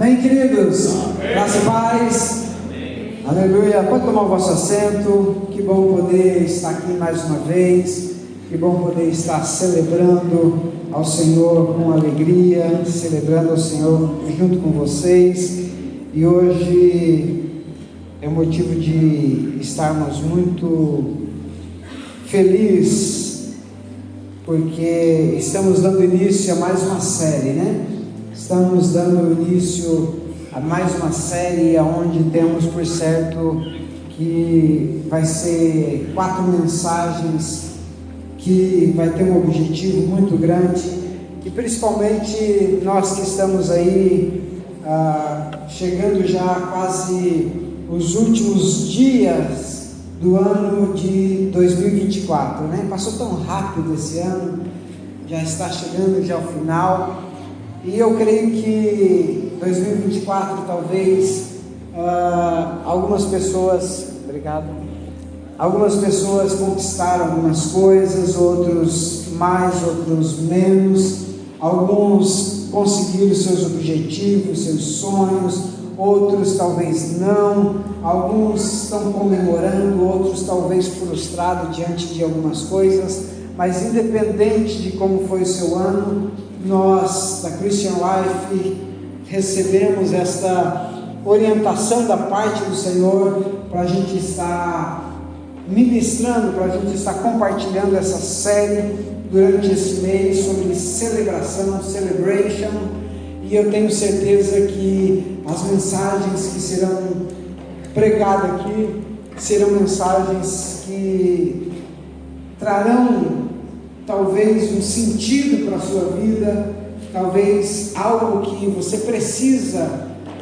Amém, queridos? Graça e paz. Amém. Aleluia. Pode tomar o vosso assento. Que bom poder estar aqui mais uma vez. Que bom poder estar celebrando ao Senhor com alegria, celebrando ao Senhor junto com vocês. E hoje é motivo de estarmos muito felizes, porque estamos dando início a mais uma série, né? Estamos dando início a mais uma série onde temos por certo que vai ser 4 mensagens que vai ter um objetivo muito grande, e principalmente nós que estamos aí chegando já quase os últimos dias do ano de 2024, né? Passou tão rápido esse ano, já está chegando já ao final. E eu creio que 2024 talvez algumas pessoas conquistaram algumas coisas, outros mais, outros menos. Alguns conseguiram seus objetivos, seus sonhos, outros talvez não. Alguns estão comemorando, outros talvez frustrados diante de algumas coisas. Mas independente de como foi o seu ano, nós da Christian Life recebemos esta orientação da parte do Senhor para a gente estar ministrando, para a gente estar compartilhando essa série durante esse mês sobre celebração, celebration. E eu tenho certeza que as mensagens que serão pregadas aqui serão mensagens que trarão talvez um sentido para a sua vida, talvez algo que você precisa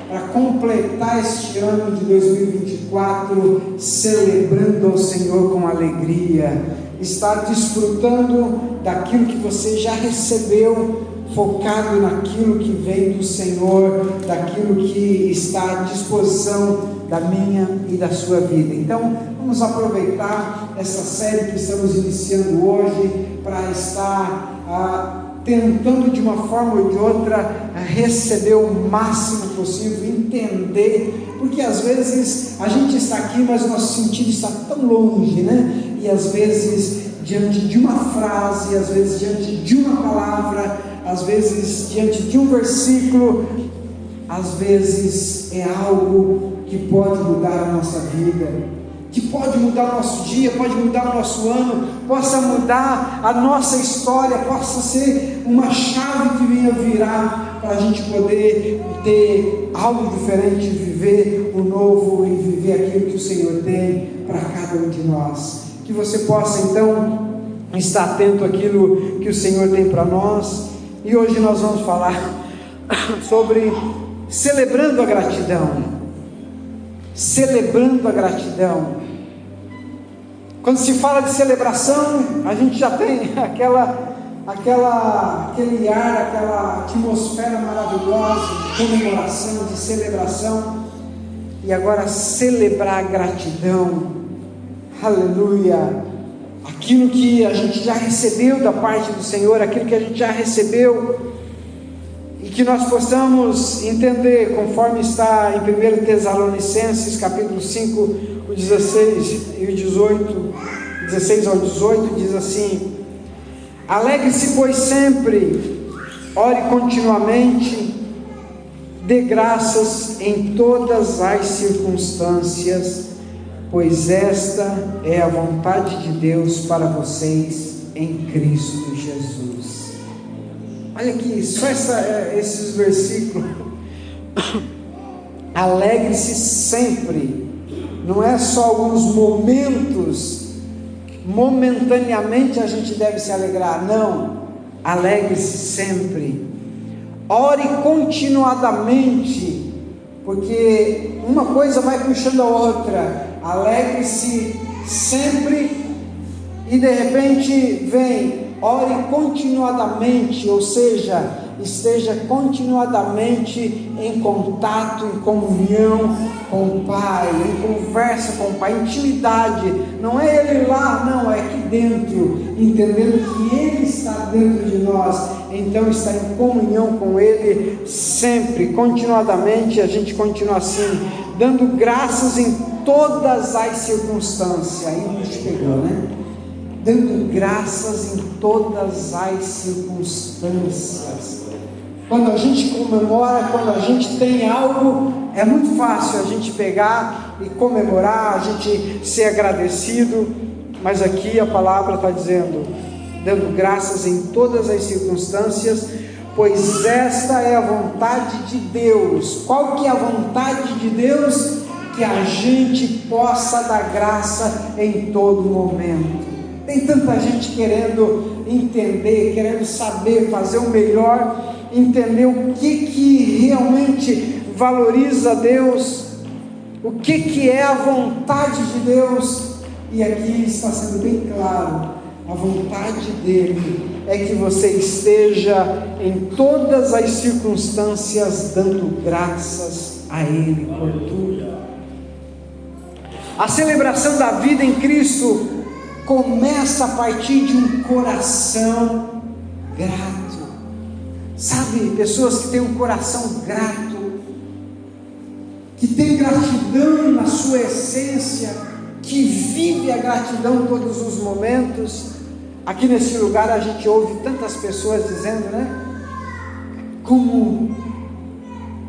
para completar este ano de 2024, celebrando ao Senhor com alegria, estar desfrutando daquilo que você já recebeu, focado naquilo que vem do Senhor, daquilo que está à disposição da minha e da sua vida. Então, vamos aproveitar essa série que estamos iniciando hoje para estar tentando de uma forma ou de outra receber o máximo possível, entender, porque às vezes a gente está aqui, mas o nosso sentido está tão longe, né? E às vezes diante de uma frase, às vezes diante de uma palavra, às vezes diante de um versículo, às vezes é algo que pode mudar a nossa vida, que pode mudar o nosso dia, pode mudar o nosso ano, possa mudar a nossa história, possa ser uma chave que venha virar para a gente poder ter algo diferente, viver o novo e viver aquilo que o Senhor tem para cada um de nós. Que você possa então estar atento àquilo que o Senhor tem para nós. E hoje nós vamos falar sobre celebrando a gratidão. Celebrando a gratidão. Quando se fala de celebração, a gente já tem aquele ar, aquela atmosfera maravilhosa de comemoração, de celebração. E agora celebrar a gratidão, aleluia, aquilo que a gente já recebeu da parte do Senhor, aquilo que a gente já recebeu, e que nós possamos entender, conforme está em 1 Tessalonicenses, capítulo 5, o 16 e o 18, 16 ao 18, diz assim: alegre-se, pois, sempre, ore continuamente, dê graças em todas as circunstâncias, pois esta é a vontade de Deus para vocês em Cristo Jesus. Olha aqui, só esses versículos. Alegre-se sempre. Não é só alguns momentos, momentaneamente a gente deve se alegrar. Não, alegre-se sempre. Ore continuadamente, porque uma coisa vai puxando a outra. Alegre-se sempre e de repente vem, ore continuadamente, ou seja, esteja continuadamente em contato, em comunhão com o Pai, em conversa com o Pai, intimidade. Não é Ele lá, não, é aqui dentro, entendendo que Ele está está dentro de nós, então está em comunhão com Ele sempre, continuadamente. A gente continua assim, dando graças em todas as circunstâncias. Aí nos pegou, né? Dando graças em todas as circunstâncias. Quando a gente comemora, quando a gente tem algo, é muito fácil a gente pegar e comemorar, a gente ser agradecido, mas aqui a palavra está dizendo, dando graças em todas as circunstâncias, pois esta é a vontade de Deus. Qual que é a vontade de Deus? Que a gente possa dar graça em todo momento. Tem tanta gente querendo entender, querendo saber, fazer o melhor, entender o que realmente valoriza Deus, o que é a vontade de Deus, e aqui está sendo bem claro, a vontade dele é que você esteja em todas as circunstâncias dando graças a Ele por tudo. A celebração da vida em Cristo começa a partir de um coração grato. Sabe, pessoas que têm um coração grato, que tem gratidão na sua essência, que vive a gratidão em todos os momentos. Aqui nesse lugar a gente ouve tantas pessoas dizendo, né? Como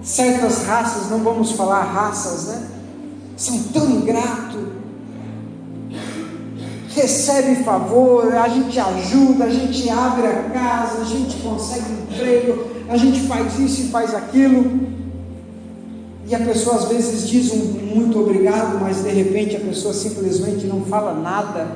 certas raças, não vamos falar raças, né? São tão ingratos. Recebe favor, a gente ajuda, a gente abre a casa, a gente consegue emprego, a gente faz isso e faz aquilo, e a pessoa às vezes diz um muito obrigado, mas de repente a pessoa simplesmente não fala nada,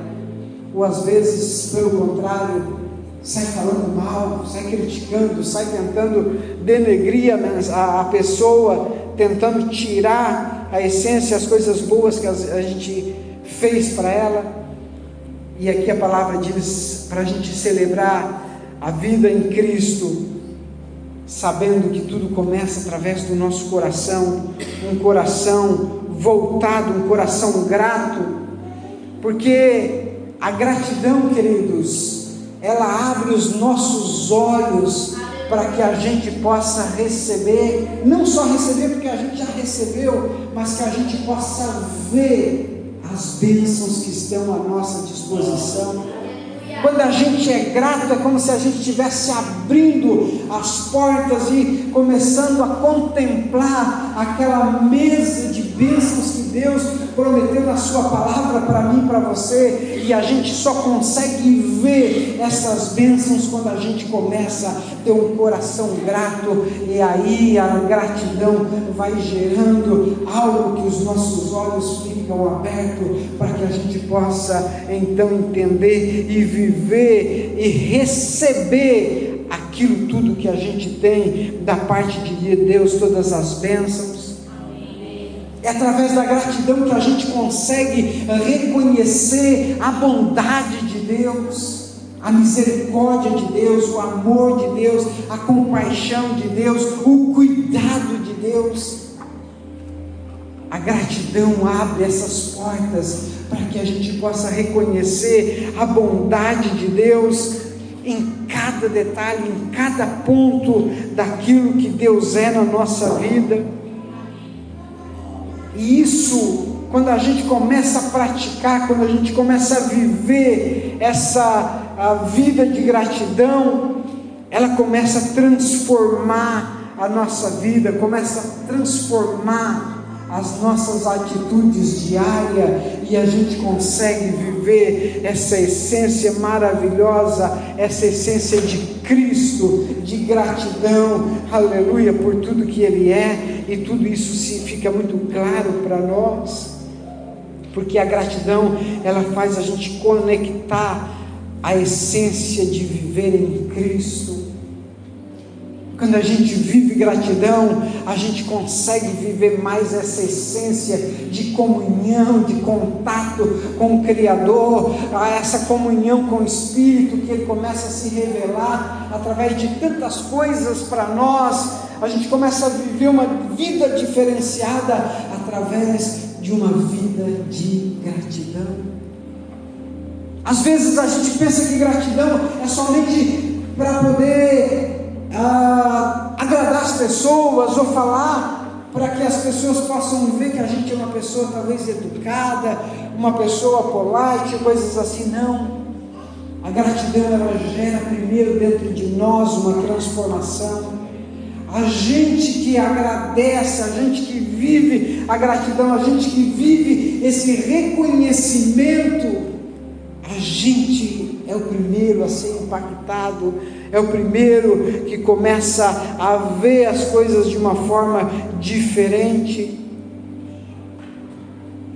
ou às vezes pelo contrário, sai falando mal, sai criticando, sai tentando denegrir a pessoa, tentando tirar a essência, as coisas boas que a gente fez para ela. E aqui a palavra diz para a gente celebrar a vida em Cristo, sabendo que tudo começa através do nosso coração, um coração voltado, um coração grato, porque a gratidão, queridos, ela abre os nossos olhos para que a gente possa receber, não só receber porque a gente já recebeu, mas que a gente possa ver as bênçãos que estão à nossa disposição. Quando a gente é grato, é como se a gente estivesse abrindo as portas e começando a contemplar aquela mesa de bênçãos que Deus prometeu na sua palavra para mim e para você, e a gente só consegue ver essas bênçãos quando a gente começa a ter um coração grato, e aí a gratidão vai gerando algo que os nossos olhos ficam abertos para que a gente possa então entender e viver e receber aquilo tudo que a gente tem da parte de Deus, todas as bênçãos. É através da gratidão que a gente consegue reconhecer a bondade de Deus, a misericórdia de Deus, o amor de Deus, a compaixão de Deus, o cuidado de Deus. A gratidão abre essas portas para que a gente possa reconhecer a bondade de Deus em cada detalhe, em cada ponto daquilo que Deus é na nossa vida. E isso, quando a gente começa a praticar, quando a gente começa a viver a vida de gratidão, ela começa a transformar a nossa vida, começa a transformar as nossas atitudes diárias, e a gente consegue viver essa essência maravilhosa, essa essência de Cristo, de gratidão, aleluia, por tudo que Ele é, e tudo isso fica muito claro para nós, porque a gratidão, ela faz a gente conectar a essência de viver em Cristo. Quando a gente vive gratidão, a gente consegue viver mais essa essência de comunhão, de contato com o Criador, essa comunhão com o Espírito, que Ele começa a se revelar através de tantas coisas para nós. A gente começa a viver uma vida diferenciada através de uma vida de gratidão. Às vezes a gente pensa que gratidão é somente para poder agradar as pessoas ou falar para que as pessoas possam ver que a gente é uma pessoa talvez educada, uma pessoa polite, coisas assim. Não. A gratidão, ela gera primeiro dentro de nós uma transformação. A gente que agradece, a gente que vive a gratidão, a gente que vive esse reconhecimento, a gente é o primeiro a ser impactado, é o primeiro que começa a ver as coisas de uma forma diferente.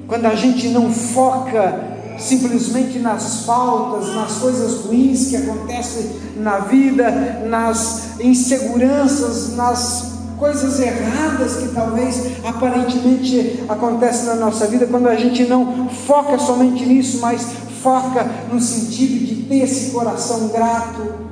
Quando a gente não foca simplesmente nas faltas, nas coisas ruins que acontecem na vida, nas inseguranças, nas coisas erradas que talvez aparentemente acontecem na nossa vida, quando a gente não foca somente nisso, mas foca no sentido de ter esse coração grato,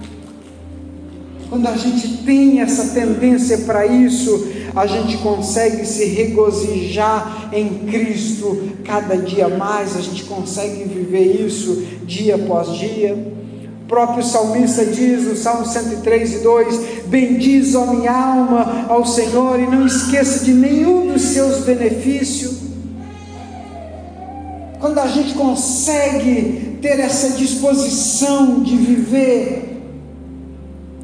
quando a gente tem essa tendência para isso, a gente consegue se regozijar em Cristo cada dia mais, a gente consegue viver isso dia após dia. O próprio salmista diz no Salmo 103:2: bendiz, ó minha alma, ao Senhor, e não esqueça de nenhum dos seus benefícios. Quando a gente consegue ter essa disposição de viver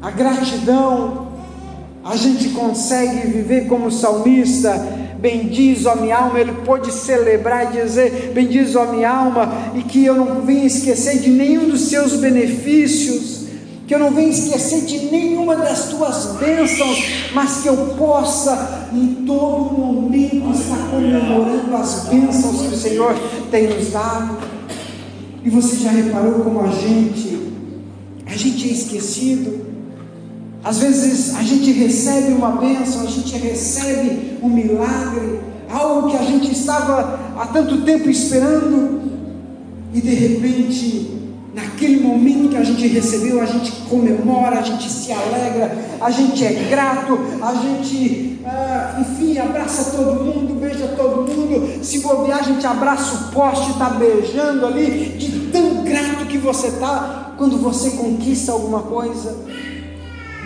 a gratidão, a gente consegue viver como o salmista. Bendiz, ó minha alma, ele pôde celebrar e dizer: bendiz, ó minha alma, e que eu não venha esquecer de nenhum dos seus benefícios, que eu não venha esquecer de nenhuma das tuas bênçãos, mas que eu possa em todo momento estar comemorando as bênçãos que o Senhor tem nos dado. E você já reparou como a gente é esquecido? Às vezes a gente recebe uma bênção, a gente recebe um milagre, algo que a gente estava há tanto tempo esperando, e de repente, naquele momento que a gente recebeu, a gente comemora, a gente se alegra, a gente é grato, a gente, enfim, abraça todo mundo, beija todo mundo. Se bobear, a gente abraça o poste, está beijando ali, de tão grato que você está quando você conquista alguma coisa.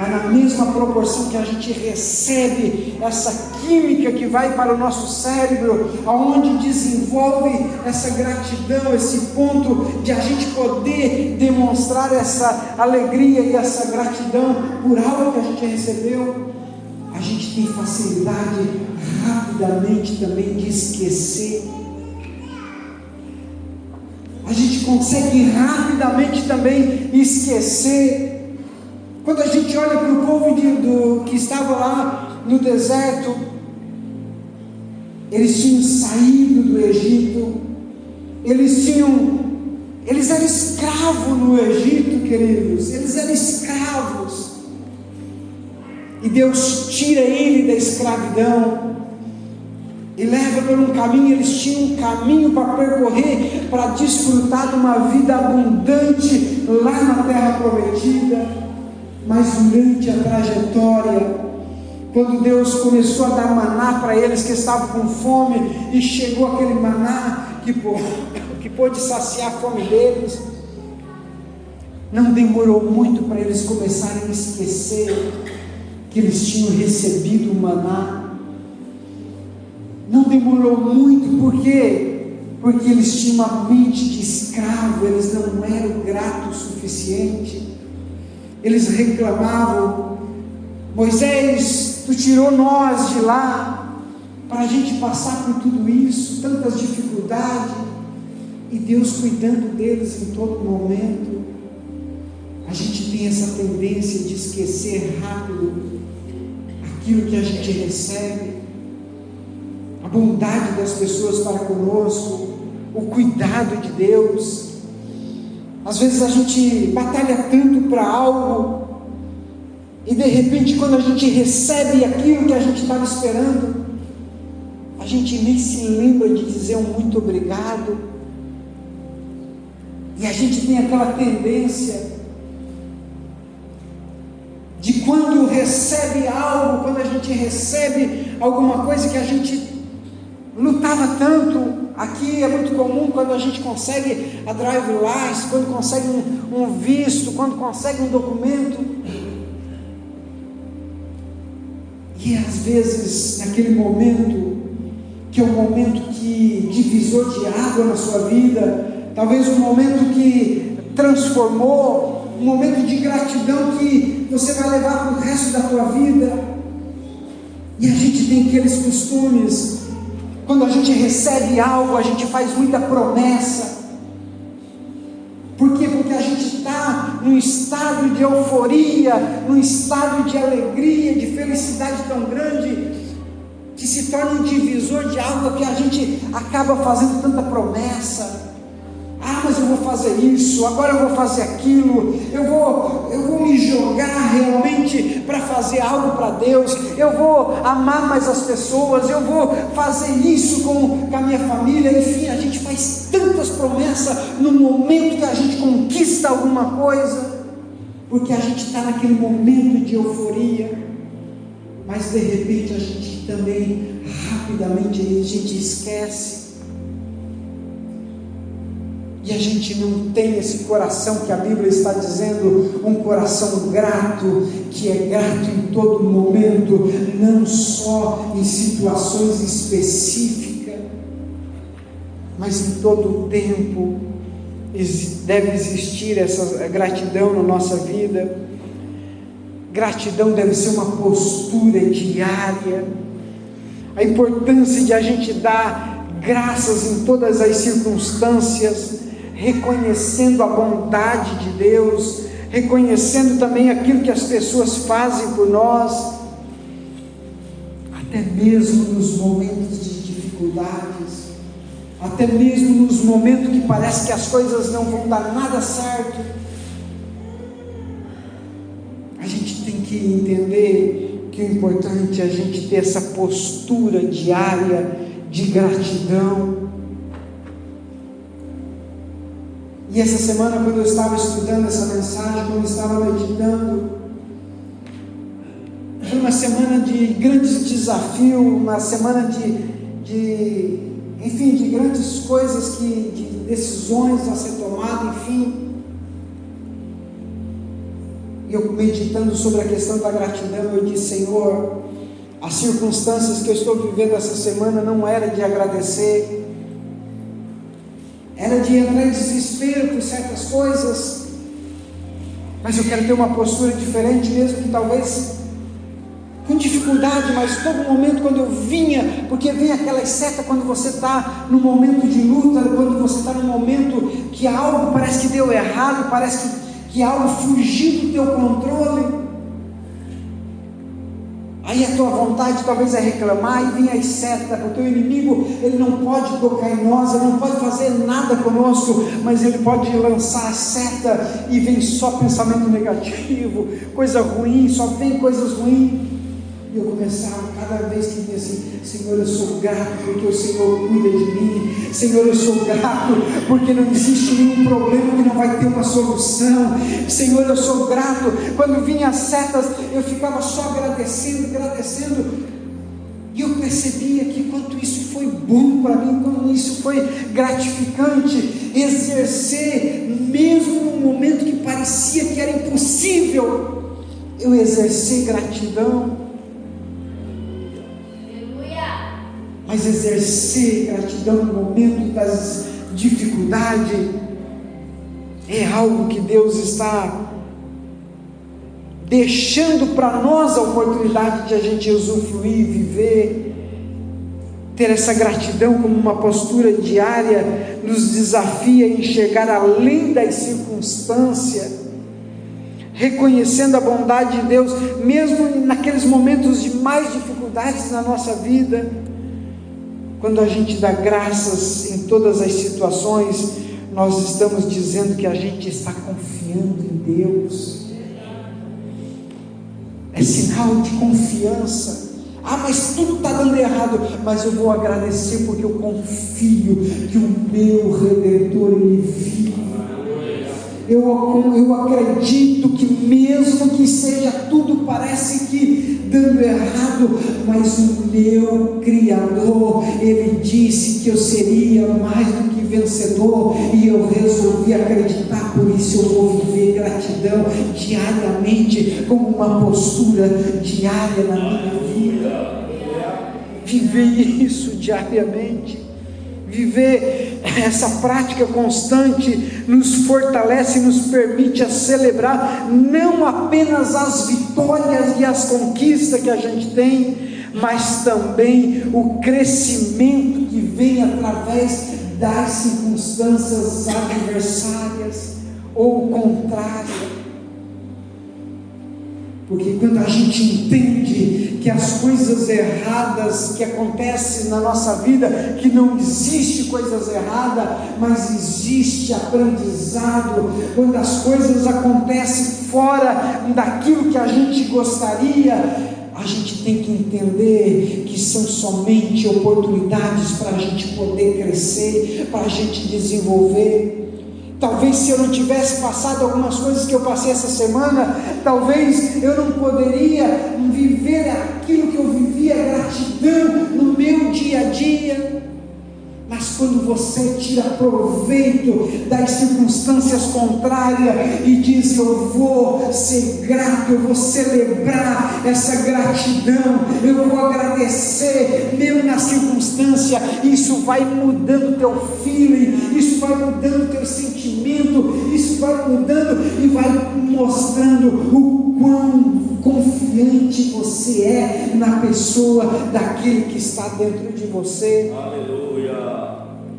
Mas na mesma proporção que a gente recebe essa química que vai para o nosso cérebro, aonde desenvolve essa gratidão, esse ponto de a gente poder demonstrar essa alegria e essa gratidão por algo que a gente recebeu, a gente tem facilidade rapidamente também de esquecer. A gente consegue rapidamente também esquecer. Quando a gente olha para o povo que estava lá no deserto, eles tinham saído do Egito, eles eram escravos no Egito, queridos, eles eram escravos, e Deus tira ele da escravidão, e leva por um caminho. Eles tinham um caminho para percorrer, para desfrutar de uma vida abundante lá na terra prometida. Mas durante a trajetória, quando Deus começou a dar maná para eles que estavam com fome, e chegou aquele maná que pôde saciar a fome deles, não demorou muito para eles começarem a esquecer que eles tinham recebido o maná. Não demorou muito, por quê? Porque eles tinham uma mente de escravo, eles não eram gratos o suficiente. Eles reclamavam: Moisés, tu tirou nós de lá para a gente passar por tudo isso, tantas dificuldades, e Deus cuidando deles em todo momento. A gente tem essa tendência de esquecer rápido aquilo que a gente recebe, a bondade das pessoas para conosco, o cuidado de Deus. Às vezes a gente batalha tanto para algo, e de repente, quando a gente recebe aquilo que a gente estava esperando, a gente nem se lembra de dizer um muito obrigado, e a gente tem aquela tendência de quando recebe algo, quando a gente recebe alguma coisa que a gente lutava tanto, Aqui é muito comum quando a gente consegue a drive license, quando consegue um visto, quando consegue um documento. E às vezes, naquele momento, que é um momento que divisor de água na sua vida, talvez um momento que transformou, um momento de gratidão que você vai levar para o resto da tua vida. E a gente tem aqueles costumes, quando a gente recebe algo, a gente faz muita promessa. Por quê? Porque a gente está num estado de euforia, num estado de alegria, de felicidade tão grande, que se torna um divisor de algo que a gente acaba fazendo tanta promessa. Ah, mas eu vou fazer isso, agora eu vou fazer aquilo, eu vou me jogar realmente para fazer algo para Deus, eu vou amar mais as pessoas, eu vou fazer isso com a minha família. Enfim, a gente faz tantas promessas no momento que a gente conquista alguma coisa, porque a gente está naquele momento de euforia, mas de repente a gente também, rapidamente, a gente esquece. E a gente não tem esse coração que a Bíblia está dizendo, um coração grato, que é grato em todo momento, não só em situações específicas, mas em todo o tempo. Deve existir essa gratidão na nossa vida. Gratidão deve ser uma postura diária. A importância de a gente dar graças em todas as circunstâncias, reconhecendo a bondade de Deus, reconhecendo também aquilo que as pessoas fazem por nós, até mesmo nos momentos de dificuldades, até mesmo nos momentos que parece que as coisas não vão dar nada certo. A gente tem que entender que o importante é a gente ter essa postura diária de gratidão. E essa semana, quando eu estava estudando essa mensagem, quando eu estava meditando, foi uma semana de grandes desafios, uma semana de grandes coisas, de decisões a ser tomadas, enfim. E eu meditando sobre a questão da gratidão, eu disse: Senhor, as circunstâncias que eu estou vivendo essa semana não era de agradecer, era de entrar em desespero por certas coisas, mas eu quero ter uma postura diferente, mesmo que talvez com dificuldade, mas todo momento quando eu vinha, porque vem aquela seta quando você está no momento de luta, quando você está no momento que algo parece que deu errado, parece que algo fugiu do teu controle. Aí a tua vontade talvez é reclamar, e vem as setas, porque o inimigo, ele não pode tocar em nós, ele não pode fazer nada conosco, mas ele pode lançar a seta, e vem só pensamento negativo, coisa ruim, só vem coisas ruins. E eu começava, cada vez que vinha assim: Senhor, eu sou grato porque o Senhor cuida de mim. Senhor, eu sou grato porque não existe nenhum problema que não vai ter uma solução. Senhor, eu sou grato. Quando vinha as setas, eu ficava só agradecendo. E eu percebia que quanto isso foi bom para mim, quanto isso foi gratificante, exercer, mesmo num momento que parecia que era impossível, eu exercer gratidão. Mas exercer gratidão no momento das dificuldades é algo que Deus está deixando para nós a oportunidade de a gente usufruir, viver, ter essa gratidão como uma postura diária, nos desafia a enxergar além das circunstâncias, reconhecendo a bondade de Deus, mesmo naqueles momentos de mais dificuldades na nossa vida. Quando a gente dá graças em todas as situações, nós estamos dizendo que a gente está confiando em Deus. É sinal de confiança. Ah, mas tudo está dando errado, mas eu vou agradecer porque eu confio que o meu Redentor, Ele vive. Eu acredito que mesmo que seja tudo, parece que dando errado, mas o meu Criador, Ele disse que eu seria mais do que vencedor, e eu resolvi acreditar. Por isso eu vou viver gratidão diariamente, como uma postura diária na minha vida. Viver isso diariamente, viver essa prática constante nos fortalece e nos permite a celebrar não apenas as vitórias e as conquistas que a gente tem, mas também o crescimento que vem através das circunstâncias adversárias ou contrárias. Porque quando a gente entende que as coisas erradas que acontecem na nossa vida, que não existe coisas erradas, mas existe aprendizado, quando as coisas acontecem fora daquilo que a gente gostaria, a gente tem que entender que são somente oportunidades para a gente poder crescer, para a gente desenvolver. Talvez se eu não tivesse passado algumas coisas que eu passei essa semana, talvez eu não poderia viver aquilo que eu vivia, gratidão no meu dia a dia. Mas quando você tira proveito das circunstâncias contrárias e diz: eu vou ser grato, eu vou celebrar essa gratidão, eu vou agradecer mesmo na circunstância, isso vai mudando o teu feeling, isso vai mudando o teu sentimento, isso vai mudando e vai mostrando o quão confiante você é na pessoa daquele que está dentro de você. Aleluia.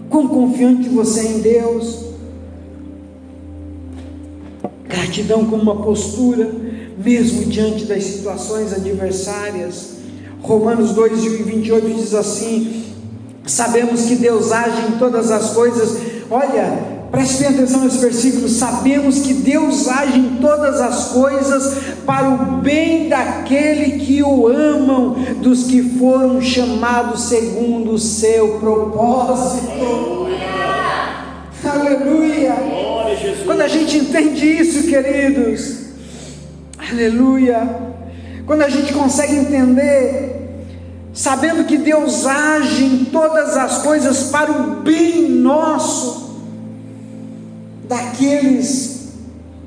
Quão confiante você é em Deus. Gratidão como uma postura, mesmo diante das situações adversárias. Romanos 2:28 diz assim: sabemos que Deus age em todas as coisas. Olha, preste bem atenção nesse versículo. Sabemos que Deus age em todas as coisas para o bem daquele que o amam, dos que foram chamados segundo o seu propósito. Aleluia. Glória a Jesus. Quando a gente entende isso, queridos, aleluia, quando a gente consegue entender, sabendo que Deus age em todas as coisas para o bem nosso, daqueles,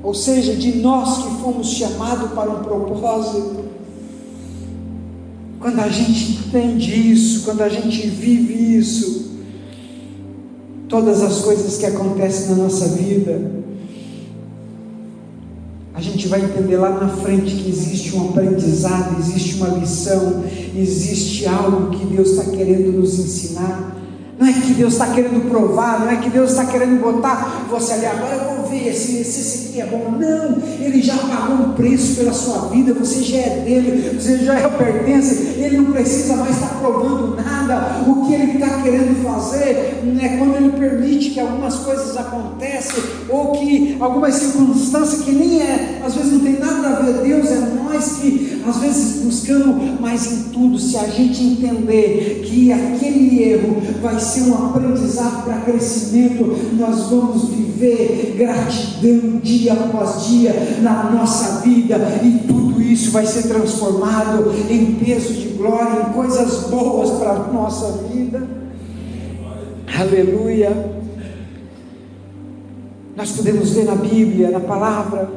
ou seja, de nós que fomos chamados para um propósito. Quando a gente entende isso, quando a gente vive isso, todas as coisas que acontecem na nossa vida, a gente vai entender lá na frente que existe um aprendizado, existe uma lição, existe algo que Deus está querendo nos ensinar. Não é que Deus está querendo provar, não é que Deus está querendo botar você ali, agora eu vou ver se esse aqui é bom. Não, Ele já pagou um preço pela sua vida, você já é dele, você já é o pertence, Ele não precisa mais estar provando nada. O que Ele está querendo fazer é quando Ele permite que algumas coisas aconteçam, ou que algumas circunstâncias que nem às vezes não tem nada a ver, Deus é nós que às vezes buscamos, mas em tudo, se a gente entender que aquele erro vai ser um aprendizado para crescimento, nós vamos viver gratidão dia após dia na nossa vida, e tudo isso vai ser transformado em peso de glória, em coisas boas para a nossa vida. Aleluia. Nós podemos ver na Bíblia, na palavra,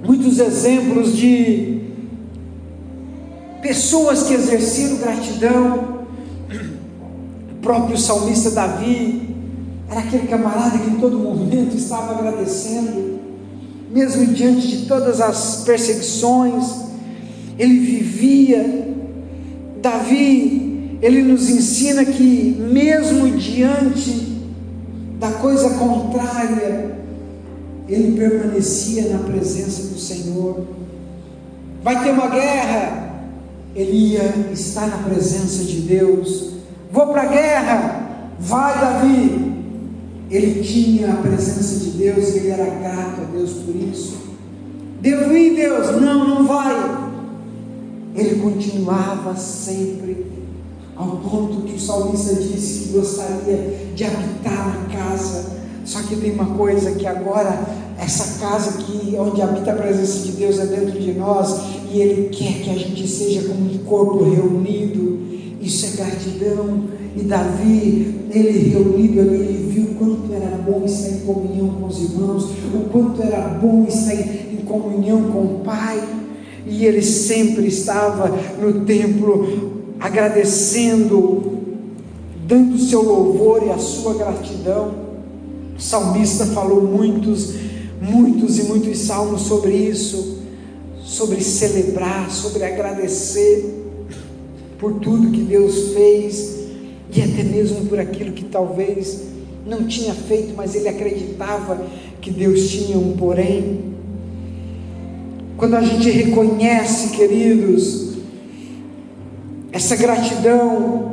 muitos exemplos de pessoas que exerceram gratidão. O próprio salmista Davi era aquele camarada que em todo momento estava agradecendo, mesmo diante de todas as perseguições, ele vivia. Davi, ele nos ensina que mesmo diante da coisa contrária, ele permanecia na presença do Senhor. Vai ter uma guerra, ele ia estar na presença de Deus. Vou para a guerra, vai Davi, ele tinha a presença de Deus, ele era grato a Deus por isso. Devo ir, Deus? Não vai. Ele continuava sempre, ao ponto que o salmista disse que gostaria de habitar na casa. Só que tem uma coisa, que agora essa casa onde habita a presença de Deus é dentro de nós, e Ele quer que a gente seja como um corpo reunido. Isso é gratidão. E Davi, ele reunido ali, ele viu o quanto era bom estar em comunhão com os irmãos, o quanto era bom estar em comunhão com o Pai, e ele sempre estava no templo agradecendo, dando o seu louvor e a sua gratidão. O salmista falou muitos salmos sobre isso, sobre celebrar, sobre agradecer por tudo que Deus fez, e até mesmo por aquilo que talvez não tinha feito, mas ele acreditava que Deus tinha um porém. Quando a gente reconhece, queridos, essa gratidão,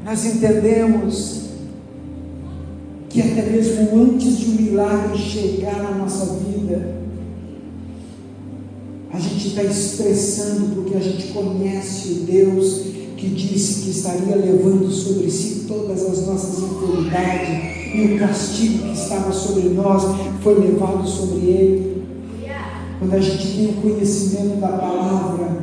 nós entendemos que até mesmo antes de um milagre chegar na nossa vida, a gente está expressando, porque a gente conhece o Deus que disse que estaria levando sobre si todas as nossas enfermidades, e o castigo que estava sobre nós foi levado sobre Ele. Quando a gente tem o conhecimento da palavra,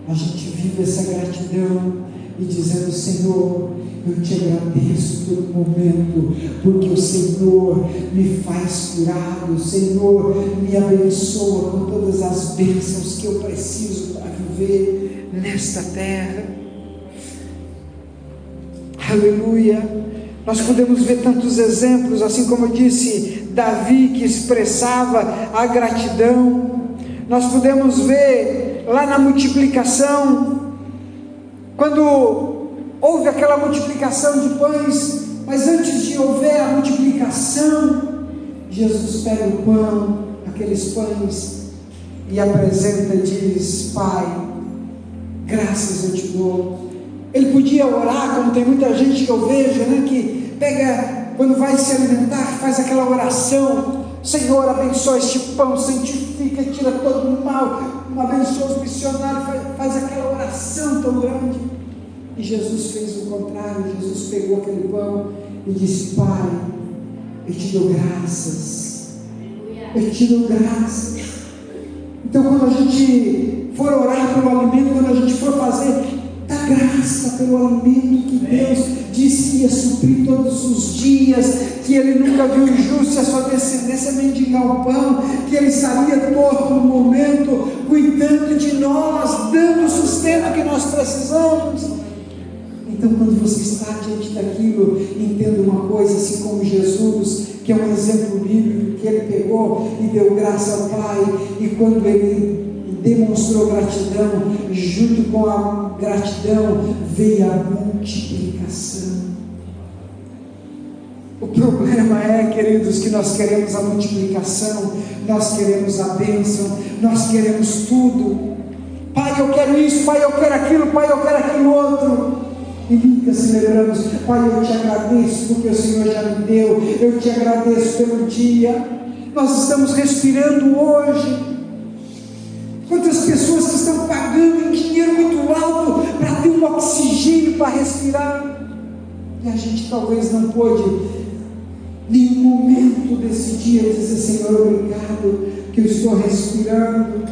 a gente vive essa gratidão e dizendo: Senhor, eu te agradeço pelo momento, porque o Senhor me faz curado, o Senhor me abençoa com todas as bênçãos que eu preciso para viver nesta terra. Aleluia. Nós podemos ver tantos exemplos, assim como eu disse, Davi, que expressava a gratidão. Nós podemos ver lá na multiplicação, quando houve aquela multiplicação de pães, mas antes de houver a multiplicação, Jesus pega o pão, aqueles pães, e apresenta e diz: Pai, graças eu te dou. Ele podia orar, como tem muita gente que eu vejo, que pega, quando vai se alimentar, faz aquela oração: Senhor, abençoa este pão, santifica, tira todo o mal, abençoa os missionários, faz aquela oração tão grande. E Jesus fez o contrário. Jesus pegou aquele pão e disse: Pai, eu te dou graças, eu te dou graças. Então, quando a gente for orar pelo alimento, quando a gente for fazer, dá graça pelo alimento que Deus disse que ia suprir todos os dias, que Ele nunca viu injusto e a sua descendência mendigar o pão, que Ele estaria todo no momento cuidando de nós, dando o sustento que nós precisamos. Então, quando você está diante daquilo, entenda uma coisa, assim como Jesus, que é um exemplo bíblico, que ele pegou e deu graça ao Pai, e quando ele demonstrou gratidão, junto com a gratidão veio a multiplicação. O problema é, queridos, que nós queremos a multiplicação, nós queremos a bênção, nós queremos tudo. Pai, eu quero isso, Pai, eu quero aquilo, Pai, eu quero aquilo outro. E nunca celebramos: Pai, eu te agradeço porque o Senhor já me deu, eu te agradeço pelo dia. Nós estamos respirando hoje. Quantas pessoas que estão pagando em dinheiro muito alto para ter um oxigênio para respirar, e a gente talvez não pôde, nenhum momento desse dia, dizer: Senhor, obrigado que eu estou respirando.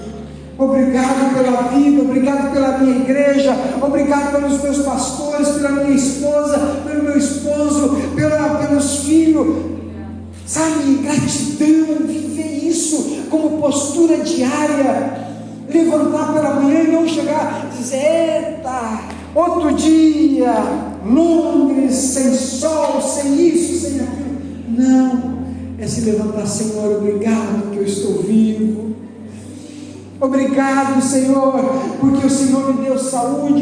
Obrigado pela vida, obrigado pela minha igreja, obrigado pelos meus pastores, pela minha esposa, pelo meu esposo, pelos filhos. Sabe, gratidão, viver isso como postura diária. Levantar pela manhã e não chegar e dizer: eita, outro dia, Londres, sem sol, sem isso, sem aquilo. Não, é se levantar: Senhor, obrigado que eu estou vivo. Obrigado, Senhor, porque o Senhor me deu saúde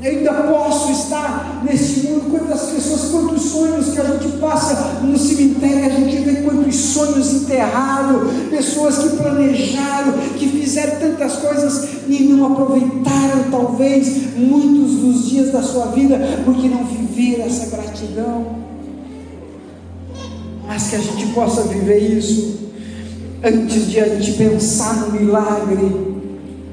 e ainda posso estar neste mundo. Quantas pessoas, quantos sonhos que a gente passa no cemitério, a gente vê quantos sonhos enterrados, pessoas que planejaram, que fizeram tantas coisas e não aproveitaram talvez muitos dos dias da sua vida, porque não viveram essa gratidão. Mas que a gente possa viver isso. Antes de a gente pensar no milagre,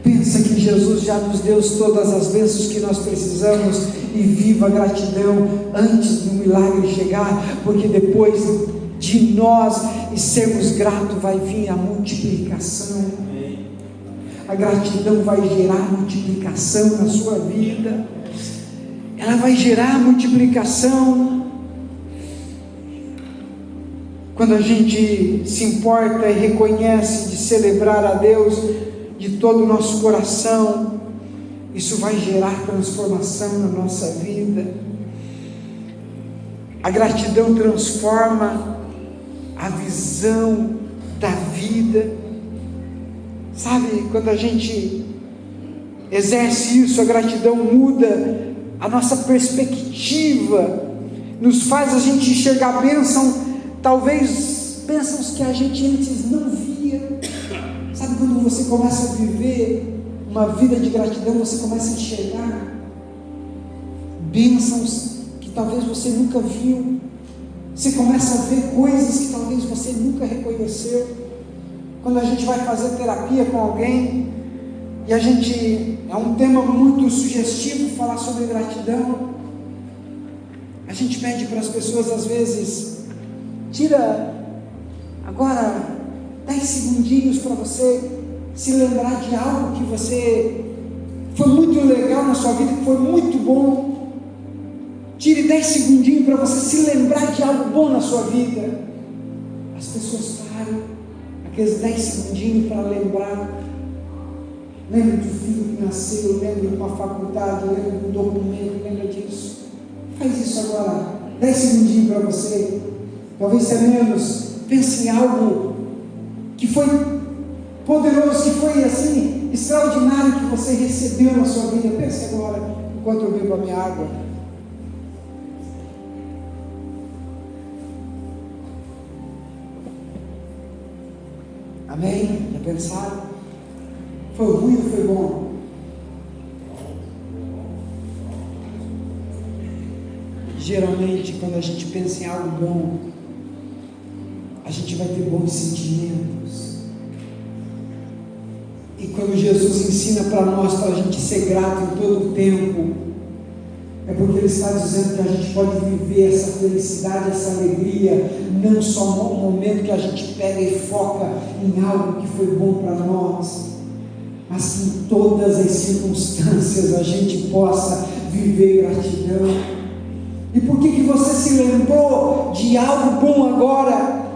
pensa que Jesus já nos deu todas as bênçãos que nós precisamos, e viva a gratidão antes do milagre chegar, porque depois de nós e sermos gratos vai vir a multiplicação. A gratidão vai gerar multiplicação na sua vida, ela vai gerar multiplicação. Quando a gente se importa e reconhece de celebrar a Deus de todo o nosso coração, isso vai gerar transformação na nossa vida. A gratidão transforma a visão da vida. Sabe, quando a gente exerce isso, a gratidão muda a nossa perspectiva, nos faz a gente enxergar talvez bênçãos que a gente antes não via. Sabe, quando você começa a viver uma vida de gratidão, você começa a enxergar bênçãos que talvez você nunca viu, você começa a ver coisas que talvez você nunca reconheceu. Quando a gente vai fazer terapia com alguém, e é um tema muito sugestivo falar sobre gratidão, a gente pede para as pessoas às vezes, tira agora 10 segundinhos para você se lembrar de algo que foi muito legal na sua vida, que foi muito bom. Tire 10 segundinhos para você se lembrar de algo bom na sua vida. As pessoas param aqueles 10 segundinhos para lembrar. Lembra do filho que nasceu, lembra de uma faculdade, lembra de um documento, lembra disso. Faz isso agora, 10 segundinhos para você. Talvez seja menos. Pense em algo que foi poderoso, que foi assim, extraordinário, que você recebeu na sua vida. Pense agora, enquanto eu bebo a minha água. Amém? Já pensaram? Foi ruim ou foi bom? Geralmente, quando a gente pensa em algo bom, a gente vai ter bons sentimentos. E quando Jesus ensina para nós, para a gente ser grato em todo o tempo, é porque Ele está dizendo que a gente pode viver essa felicidade, essa alegria, não só no momento que a gente pega e foca em algo que foi bom para nós, mas que em todas as circunstâncias a gente possa viver gratidão. E por que você se lembrou de algo bom agora?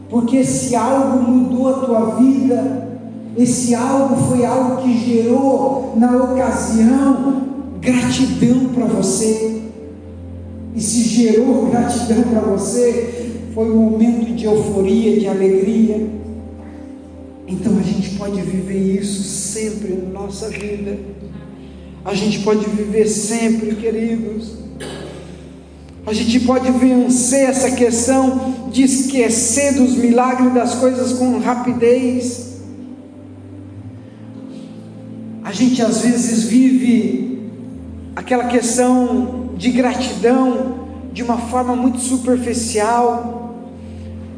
Porque esse algo mudou a tua vida, esse algo foi algo que gerou na ocasião gratidão para você. E se gerou gratidão para você, foi um momento de euforia, de alegria. Então a gente pode viver isso sempre na nossa vida. A gente pode viver sempre, queridos. A gente pode vencer essa questão de esquecer dos milagres, das coisas com rapidez. A gente às vezes vive aquela questão de gratidão de uma forma muito superficial,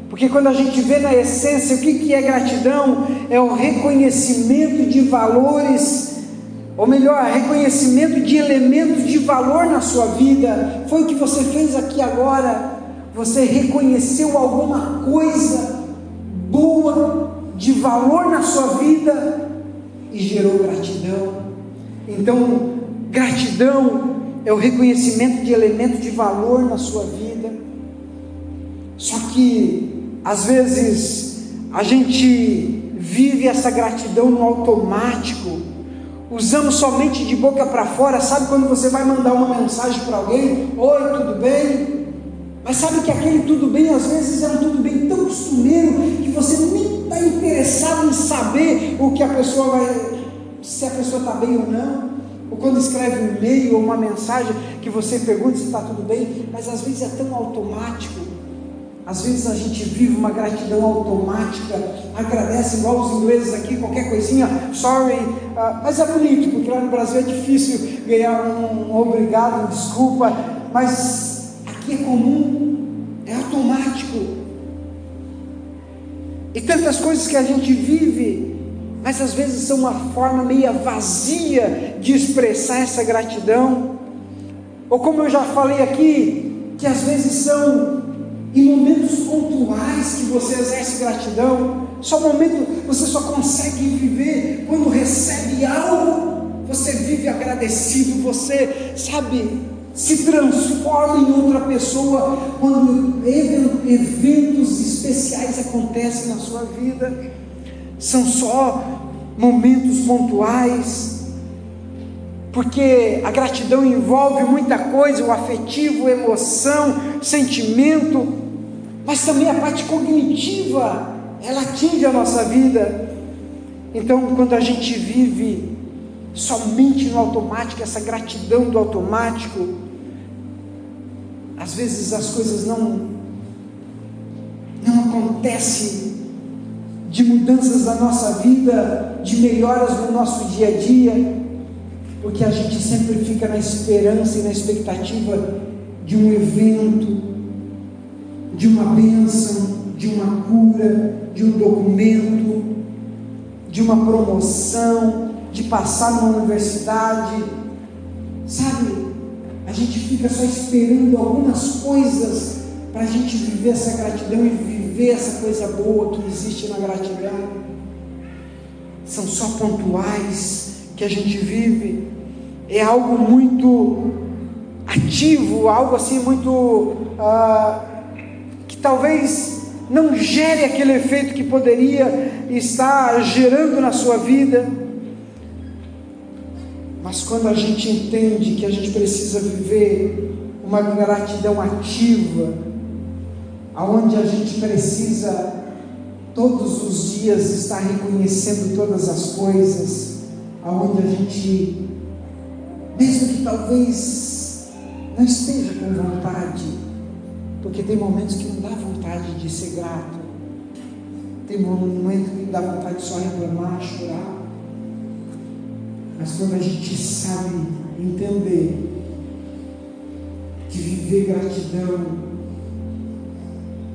porque quando a gente vê na essência o que é gratidão, é o reconhecimento de valores, ou melhor, reconhecimento de elementos de valor na sua vida. Foi o que você fez aqui agora. Você reconheceu alguma coisa boa, de valor na sua vida, e gerou gratidão. Então, gratidão é o reconhecimento de elementos de valor na sua vida. Só que, às vezes, a gente vive essa gratidão no automático, usamos somente de boca para fora. Sabe quando você vai mandar uma mensagem para alguém: oi, tudo bem? Mas sabe que aquele tudo bem, às vezes é um tudo bem tão costumeiro, que você nem está interessado em saber o que a pessoa se a pessoa está bem ou não. Ou quando escreve um e-mail ou uma mensagem, que você pergunta se está tudo bem, mas às vezes é tão automático. Às vezes a gente vive uma gratidão automática, agradece igual os ingleses aqui, qualquer coisinha, sorry, mas é bonito, porque lá no Brasil é difícil ganhar um obrigado, um desculpa, mas aqui é comum, é automático. E tantas coisas que a gente vive, mas às vezes são uma forma meio vazia de expressar essa gratidão. ou como eu já falei aqui, que às vezes são em momentos pontuais que você exerce gratidão, só momento, você só consegue viver quando recebe algo, você vive agradecido, você, sabe, se transforma em outra pessoa, quando eventos especiais acontecem na sua vida, são só momentos pontuais, porque a gratidão envolve muita coisa, o afetivo, a emoção, sentimento, mas também a parte cognitiva, ela atinge a nossa vida. Então, quando a gente vive somente no automático, essa gratidão do automático, às vezes as coisas não acontecem, de mudanças na nossa vida, de melhoras no nosso dia a dia, porque a gente sempre fica na esperança e na expectativa de um evento, de uma bênção, de uma cura, de um documento, de uma promoção, de passar numa universidade, sabe? A gente fica só esperando algumas coisas para a gente viver essa gratidão e viver essa coisa boa que existe na gratidão. São só pontuais que a gente vive, é algo muito ativo, algo assim muito que talvez não gere aquele efeito que poderia estar gerando na sua vida, mas quando a gente entende que a gente precisa viver uma gratidão ativa, aonde a gente precisa todos os dias estar reconhecendo todas as coisas, aonde a gente, mesmo que talvez não esteja com vontade, porque tem momentos que não dá vontade de ser grato, tem momentos que dá vontade de só reclamar, chorar, mas quando a gente sabe entender que viver gratidão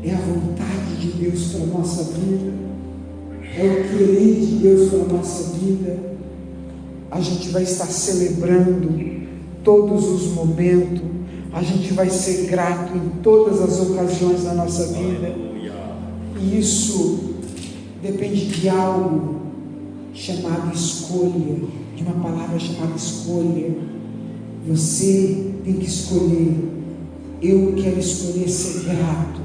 é a vontade de Deus para a nossa vida, é o querer de Deus para a nossa vida, a gente vai estar celebrando todos os momentos, a gente vai ser grato em todas as ocasiões da nossa vida, e isso depende de algo chamado escolha, de uma palavra chamada escolha. Você tem que escolher. Eu quero escolher ser grato,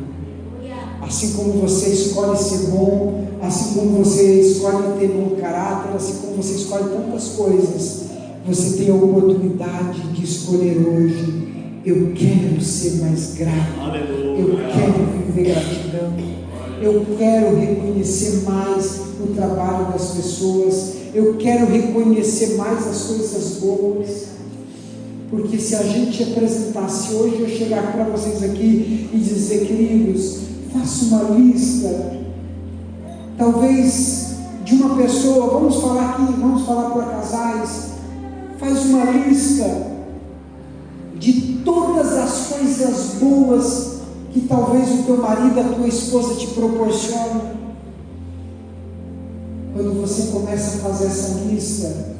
assim como você escolhe ser bom, assim como você escolhe ter bom caráter, assim como você escolhe tantas coisas, você tem a oportunidade de escolher hoje. Eu quero ser mais grato, eu quero viver gratidão, eu quero reconhecer mais o trabalho das pessoas, eu quero reconhecer mais as coisas boas, porque se a gente apresentasse hoje, eu chegar para vocês aqui e dizer, queridos, faça uma lista, talvez de uma pessoa, vamos falar para casais, faz uma lista de todas as coisas boas que talvez o teu marido, a tua esposa te proporcione. Quando você começa a fazer essa lista,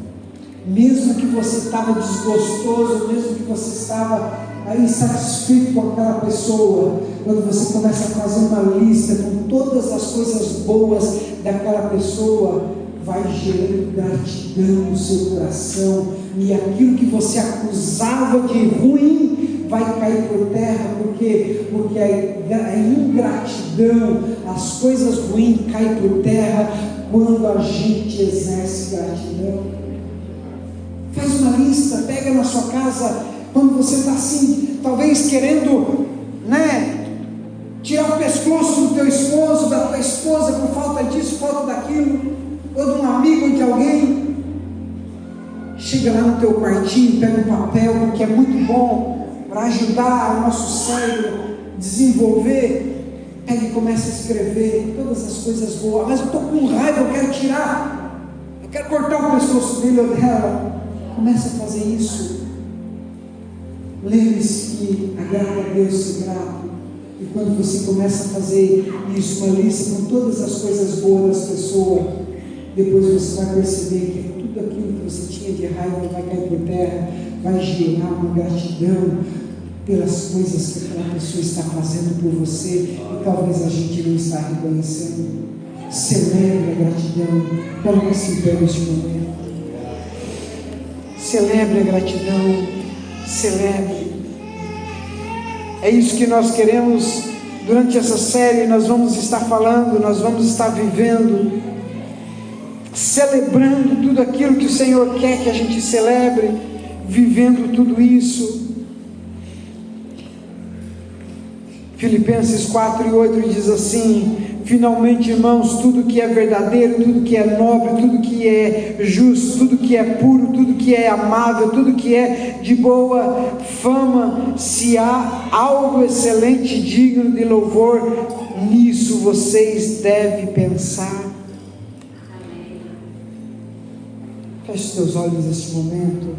mesmo que você estava desgostoso, mesmo que você estava insatisfeito com aquela pessoa, quando você começa a fazer uma lista com todas as coisas boas daquela pessoa, vai gerando gratidão no seu coração, e aquilo que você acusava de ruim vai cair por terra, porque a ingratidão, as coisas ruins caem por terra quando a gente exerce gratidão. Faz uma lista, pega na sua casa, quando você está assim, talvez querendo, tirar o pescoço do teu esposo, da tua esposa, por falta disso, falta daquilo, ou de um amigo, ou de alguém, chega lá no teu quartinho, pega um papel, porque é muito bom para ajudar o nosso cérebro a desenvolver, pega e começa a escrever todas as coisas boas. Mas eu estou com raiva, eu quero tirar, eu quero cortar o pescoço dele ou dela. Começa a fazer isso. Lembre-se que agrada a Deus ser grato. E quando você começa a fazer isso, uma lista com todas as coisas boas das pessoas, depois você vai perceber que tudo aquilo que você tinha de raiva vai cair por terra, vai gerar uma gratidão pelas coisas que aquela pessoa está fazendo por você e talvez a gente não está reconhecendo. Celebre a gratidão. Coloque-se em pé neste momento. Celebre a gratidão. Celebre. É isso que nós queremos durante essa série. Nós vamos estar falando, nós vamos estar vivendo, celebrando tudo aquilo que o Senhor quer que a gente celebre, vivendo tudo isso. Filipenses 4:8 diz assim: finalmente, irmãos, tudo que é verdadeiro, tudo que é nobre, tudo que é justo, tudo que é puro, tudo que é amável, tudo que é de boa fama, se há algo excelente, digno de louvor, nisso vocês devem pensar. Feche seus olhos neste momento.